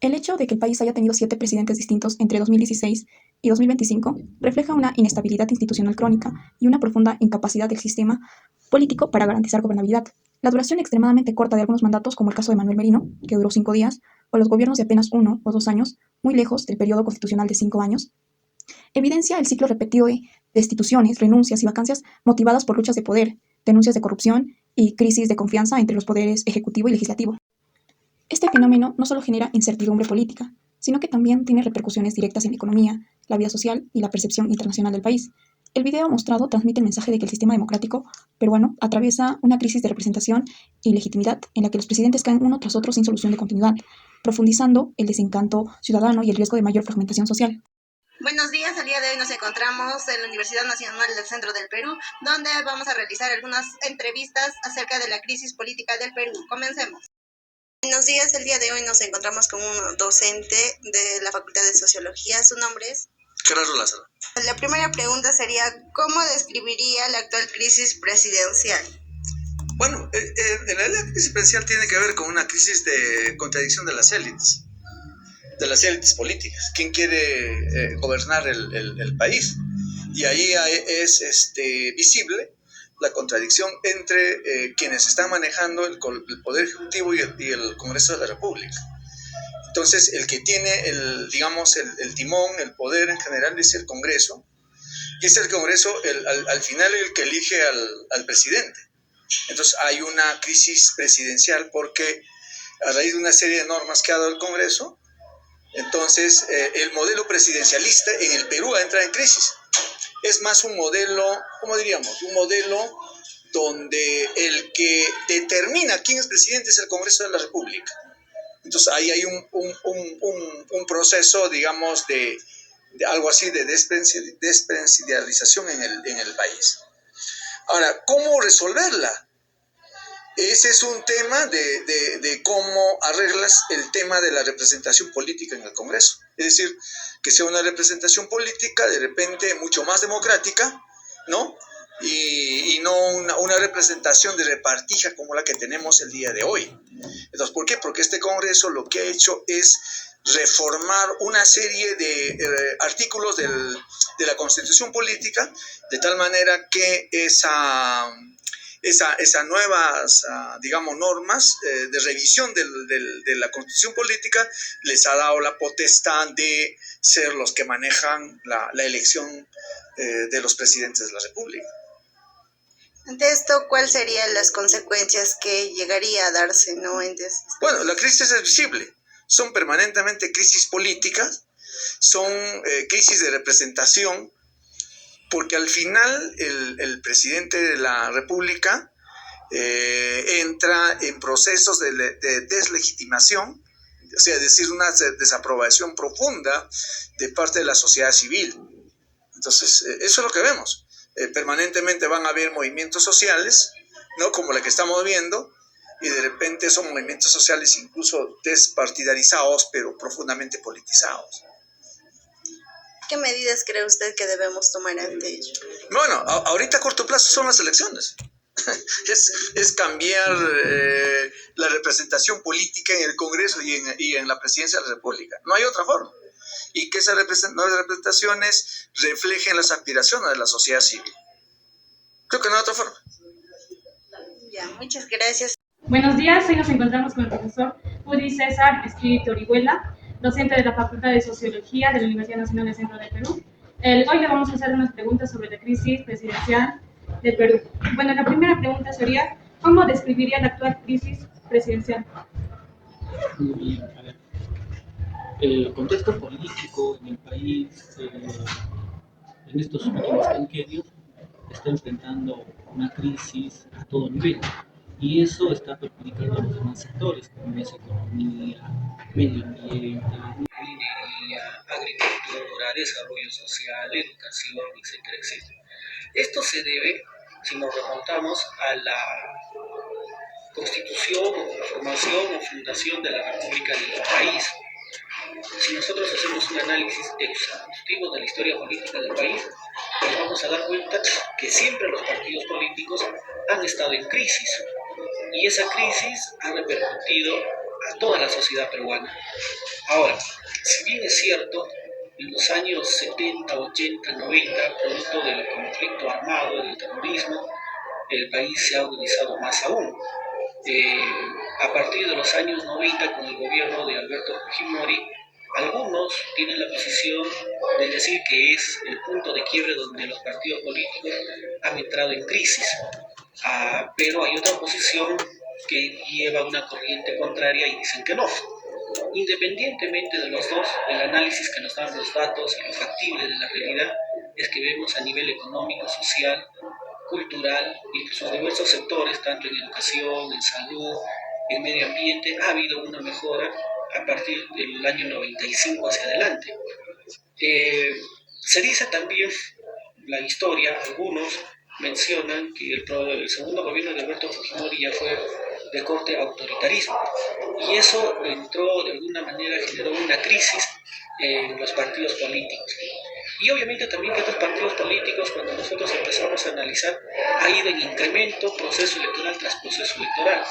El hecho de que el país haya tenido 7 presidentes distintos entre 2016 y 2025 refleja una inestabilidad institucional crónica y una profunda incapacidad del sistema político para garantizar gobernabilidad. La duración extremadamente corta de algunos mandatos, como el caso de Manuel Merino, que duró 5 días, o los gobiernos de apenas 1 o 2 años, muy lejos del periodo constitucional de 5 años, evidencia el ciclo repetido de destituciones, renuncias y vacancias motivadas por luchas de poder, denuncias de corrupción y crisis de confianza entre los poderes ejecutivo y legislativo. Este fenómeno no solo genera incertidumbre política, sino que también tiene repercusiones directas en la economía, la vida social y la percepción internacional del país. El video mostrado transmite el mensaje de que el sistema democrático peruano atraviesa una crisis de representación y legitimidad en la que los presidentes caen uno tras otro sin solución de continuidad, profundizando el desencanto ciudadano y el riesgo de mayor fragmentación social. Buenos días, el día de hoy nos encontramos en la Universidad Nacional del Centro del Perú, donde vamos a realizar algunas entrevistas acerca de la crisis política del Perú. Comencemos. Buenos días, el día de hoy nos encontramos con un docente de la Facultad de Sociología. ¿Su nombre es? Gerardo Lázaro. La primera pregunta sería, ¿cómo describiría la actual crisis presidencial? Bueno, en realidad la crisis presidencial tiene que ver con una crisis de contradicción de las élites políticas. ¿Quién quiere gobernar el país? Y ahí es visible la contradicción entre quienes están manejando el Poder Ejecutivo y el Congreso de la República. Entonces, el que tiene el timón, el poder en general es el Congreso, y es el Congreso al final el que elige al presidente. Entonces, hay una crisis presidencial porque a raíz de una serie de normas que ha dado el Congreso, entonces el modelo presidencialista en el Perú entra en crisis. Es más un modelo, ¿cómo diríamos? Un modelo donde el que determina quién es presidente es el Congreso de la República. Entonces ahí hay un proceso, digamos, de algo así de despresidencialización en el país. Ahora, ¿cómo resolverla? Ese es un tema de cómo arreglas el tema de la representación política en el Congreso. Es decir, que sea una representación política de repente mucho más democrática, ¿no? Y no una representación de repartija como la que tenemos el día de hoy. Entonces, ¿por qué? Porque este Congreso lo que ha hecho es reformar una serie de artículos de la Constitución Política, de tal manera que esas nuevas, digamos, normas de revisión de la Constitución Política les ha dado la potestad de ser los que manejan la elección de los presidentes de la República. Ante esto, ¿cuáles serían las consecuencias que llegaría a darse, ¿no? Bueno, la crisis es visible. Son permanentemente crisis políticas, son crisis de representación, porque al final el presidente de la República entra en procesos de deslegitimación, o sea, es decir, una desaprobación profunda de parte de la sociedad civil. Entonces, eso es lo que vemos. Permanentemente van a haber movimientos sociales, ¿no? Como la que estamos viendo, y de repente son movimientos sociales incluso despartidarizados, pero profundamente politizados. ¿Qué medidas cree usted que debemos tomar ante ello? Bueno, ahorita a corto plazo son las elecciones. es cambiar la representación política en el Congreso y en la Presidencia de la República. No hay otra forma. Y que esas nuevas representaciones reflejen las aspiraciones de la sociedad civil. Creo que no hay otra forma. Ya, muchas gracias. Buenos días, hoy nos encontramos con el profesor Udi César Espíritu Orihuela, docente de la Facultad de Sociología de la Universidad Nacional del Centro del Perú. Hoy le vamos a hacer unas preguntas sobre la crisis presidencial del Perú. Bueno, la primera pregunta sería, ¿cómo describiría la actual crisis presidencial? Muy bien, a ver. El contexto político en el país en estos últimos quinquenios está enfrentando una crisis a todo nivel y eso está perjudicando a los demás sectores como es economía, medio ambiente, minería, agricultura, desarrollo social, educación, etcétera, etcétera. Esto se debe, si nos remontamos a la constitución o formación o fundación de la República del país. Si nosotros hacemos un análisis exhaustivo de la historia política del país, nos vamos a dar cuenta que siempre los partidos políticos han estado en crisis y esa crisis ha repercutido a toda la sociedad peruana. Ahora, si bien es cierto, en los años 70, 80, 90, producto del conflicto armado, del terrorismo, el país se ha organizado más aún. Eh, a partir de los años 90, con el gobierno de Alberto Fujimori, algunos tienen la posición de decir que es el punto de quiebre donde los partidos políticos han entrado en crisis. Pero hay otra posición que lleva una corriente contraria y dicen que no. Independientemente de los dos, el análisis que nos dan los datos y lo factible de la realidad es que vemos a nivel económico, social, cultural y sus diversos sectores, tanto en educación, en salud, en medio ambiente, ha habido una mejora a partir del año 95 hacia adelante. Se dice también la historia, algunos mencionan que el segundo gobierno de Alberto Fujimori ya fue de corte autoritarismo y eso entró de alguna manera, generó una crisis en los partidos políticos. Y obviamente también que estos partidos políticos, cuando nosotros empezamos a analizar, ha ido en incremento proceso electoral tras proceso electoral.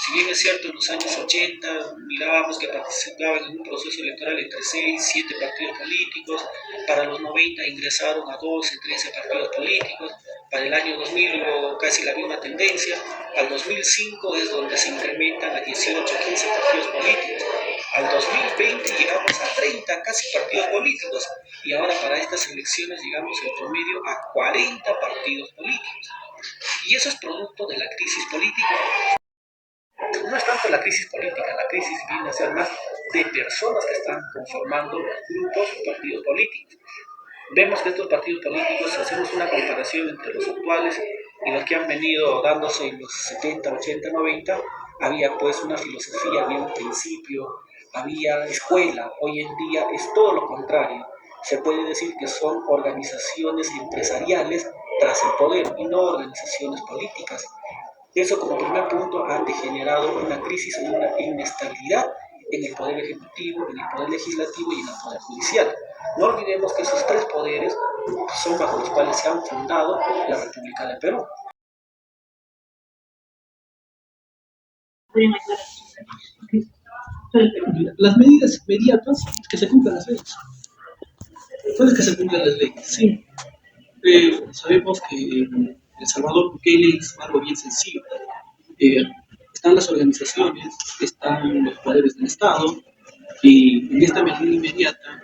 Si bien es cierto, en los años 80 mirábamos que participaban en un proceso electoral entre 6, 7 partidos políticos, para los 90 ingresaron a 12, 13 partidos políticos, para el año 2000 hubo casi la misma tendencia, al 2005 es donde se incrementan a 18, 15 partidos políticos, al 2020 llegamos a 30 casi partidos políticos, y ahora para estas elecciones llegamos en promedio a 40 partidos políticos. Y eso es producto de la crisis política. No es tanto la crisis política, la crisis viene a ser más de personas que están conformando grupos o partidos políticos. Vemos que estos partidos políticos, si hacemos una comparación entre los actuales y los que han venido dándose en los 70, 80, 90, había pues una filosofía, había un principio, había escuela. Hoy en día es todo lo contrario. Se puede decir que son organizaciones empresariales tras el poder y no organizaciones políticas. Eso como primer punto ha degenerado una crisis y una inestabilidad en el poder ejecutivo, en el poder legislativo y en el poder judicial. No olvidemos que esos tres poderes son bajo los cuales se han fundado la República del Perú. Las medidas inmediatas es que se cumplan las leyes. ¿Cuál es que se cumplan las leyes? Sí. Sabemos que en El Salvador Bukele es algo bien sencillo. Están las organizaciones, están los poderes del Estado, y en esta medida inmediata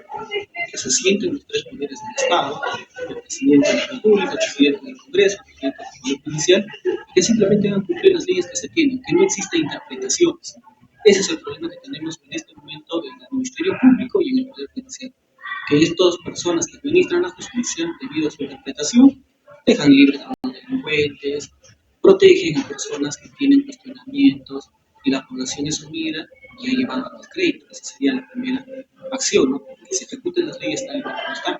que se sienten los tres poderes del Estado, el presidente de la República, el presidente del Congreso, el presidente del Poder Judicial, que simplemente hagan cumplir las leyes que se tienen, que no exista interpretaciones. Ese es el problema que tenemos en este momento en el Ministerio Público y en el Poder Judicial, que estas personas que administran la justicia, debido a su interpretación, dejan libres a los delincuentes, protegen a personas que tienen cuestionamientos y la población es sumida y ha llevado a los créditos. Esa sería la primera acción, ¿no? Que se ejecuten las leyes tal y como están.